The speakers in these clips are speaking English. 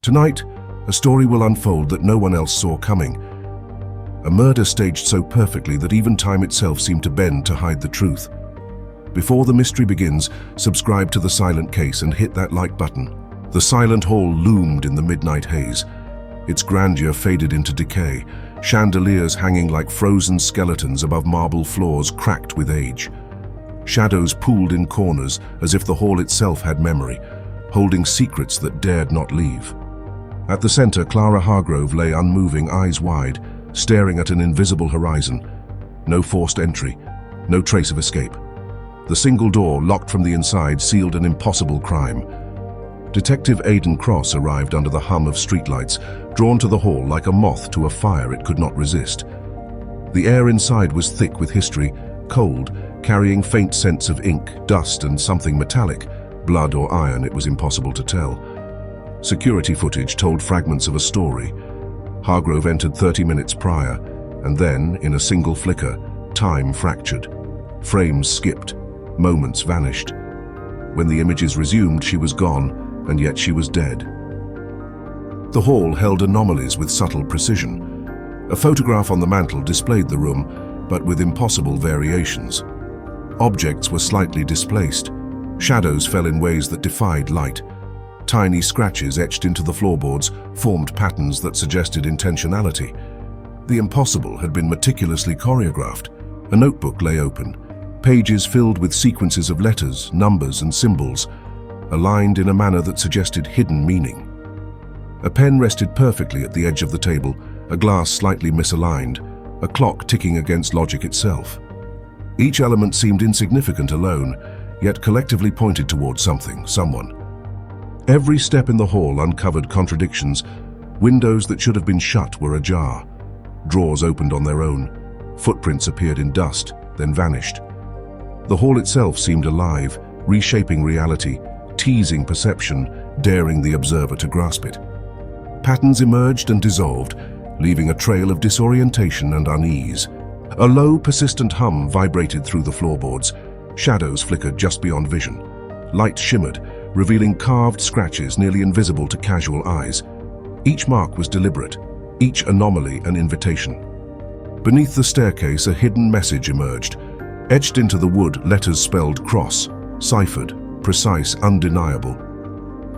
Tonight, a story will unfold that no one else saw coming. A murder staged so perfectly that even time itself seemed to bend to hide the truth. Before the mystery begins, subscribe to The Silent Case and hit that like button. The silent hall loomed in the midnight haze. Its grandeur faded into decay, chandeliers hanging like frozen skeletons above marble floors cracked with age. Shadows pooled in corners as if the hall itself had memory, holding secrets that dared not leave. At the center, Clara Hargrove lay unmoving, eyes wide, staring at an invisible horizon. No forced entry, no trace of escape. The single door, locked from the inside, sealed an impossible crime. Detective Aidan Cross arrived under the hum of streetlights, drawn to the hall like a moth to a fire it could not resist. The air inside was thick with history, cold, carrying faint scents of ink, dust, and something metallic. Blood or iron, it was impossible to tell. Security footage told fragments of a story. Hargrove entered 30 minutes prior, and then, in a single flicker, time fractured. Frames skipped. Moments vanished. When the images resumed, she was gone, and yet she was dead. The hall held anomalies with subtle precision. A photograph on the mantel displayed the room, but with impossible variations. Objects were slightly displaced. Shadows fell in ways that defied light. Tiny scratches etched into the floorboards formed patterns that suggested intentionality. The impossible had been meticulously choreographed. A notebook lay open, pages filled with sequences of letters, numbers, and symbols, aligned in a manner that suggested hidden meaning. A pen rested perfectly at the edge of the table, a glass slightly misaligned, a clock ticking against logic itself. Each element seemed insignificant alone, yet collectively pointed towards something, someone. Every step in the hall uncovered contradictions. Windows that should have been shut were ajar. Drawers opened on their own. Footprints appeared in dust, then vanished. The hall itself seemed alive, reshaping reality, teasing perception, daring the observer to grasp it. Patterns emerged and dissolved, leaving a trail of disorientation and unease. A low, persistent hum vibrated through the floorboards. Shadows flickered just beyond vision. Light shimmered, revealing carved scratches nearly invisible to casual eyes. Each mark was deliberate, each anomaly an invitation. Beneath the staircase, a hidden message emerged. Etched into the wood, letters spelled cross, ciphered, precise, undeniable.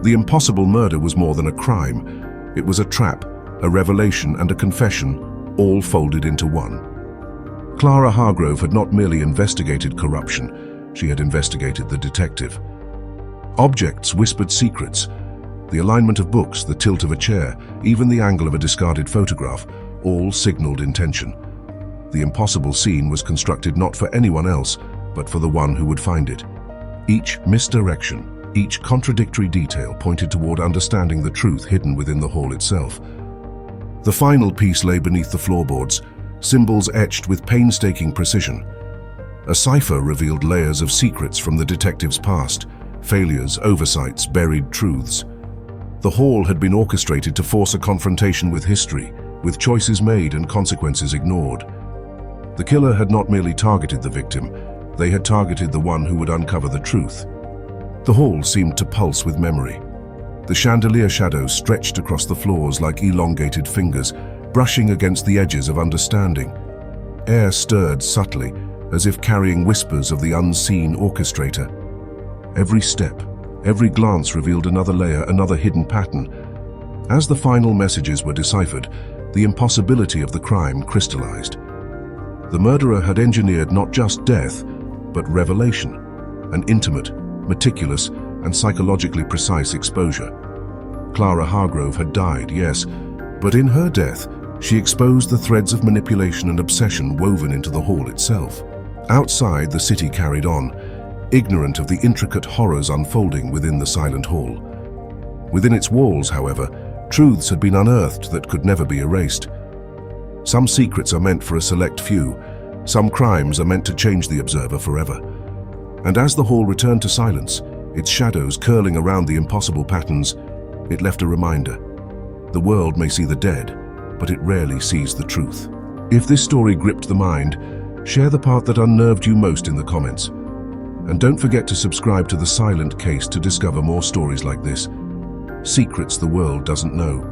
The impossible murder was more than a crime. It was a trap, a revelation, and a confession, all folded into one. Clara Hargrove had not merely investigated corruption, she had investigated the detective. Objects whispered secrets. The alignment of books, the tilt of a chair, even the angle of a discarded photograph, all signaled intention. The impossible scene was constructed not for anyone else, but for the one who would find it. Each misdirection, each contradictory detail pointed toward understanding the truth hidden within the hall itself. The final piece lay beneath the floorboards, symbols etched with painstaking precision. A cipher revealed layers of secrets from the detective's past, failures, oversights, buried truths. The hall had been orchestrated to force a confrontation with history, with choices made and consequences ignored. The killer had not merely targeted the victim, they had targeted the one who would uncover the truth. The hall seemed to pulse with memory. The chandelier shadows stretched across the floors like elongated fingers, brushing against the edges of understanding. Air stirred subtly, as if carrying whispers of the unseen orchestrator. Every step, every glance revealed another layer, another hidden pattern. As the final messages were deciphered, the impossibility of the crime crystallized. The murderer had engineered not just death, but revelation, an intimate, meticulous, and psychologically precise exposure. Clara Hargrove had died, yes, but in her death, she exposed the threads of manipulation and obsession woven into the hall itself. Outside, the city carried on, ignorant of the intricate horrors unfolding within the silent hall. Within its walls, however, truths had been unearthed that could never be erased. Some secrets are meant for a select few, some crimes are meant to change the observer forever. And as the hall returned to silence, its shadows curling around the impossible patterns, it left a reminder. The world may see the dead, but it rarely sees the truth. If this story gripped the mind, share the part that unnerved you most in the comments. And don't forget to subscribe to The Silent Case to discover more stories like this. secrets the world doesn't know.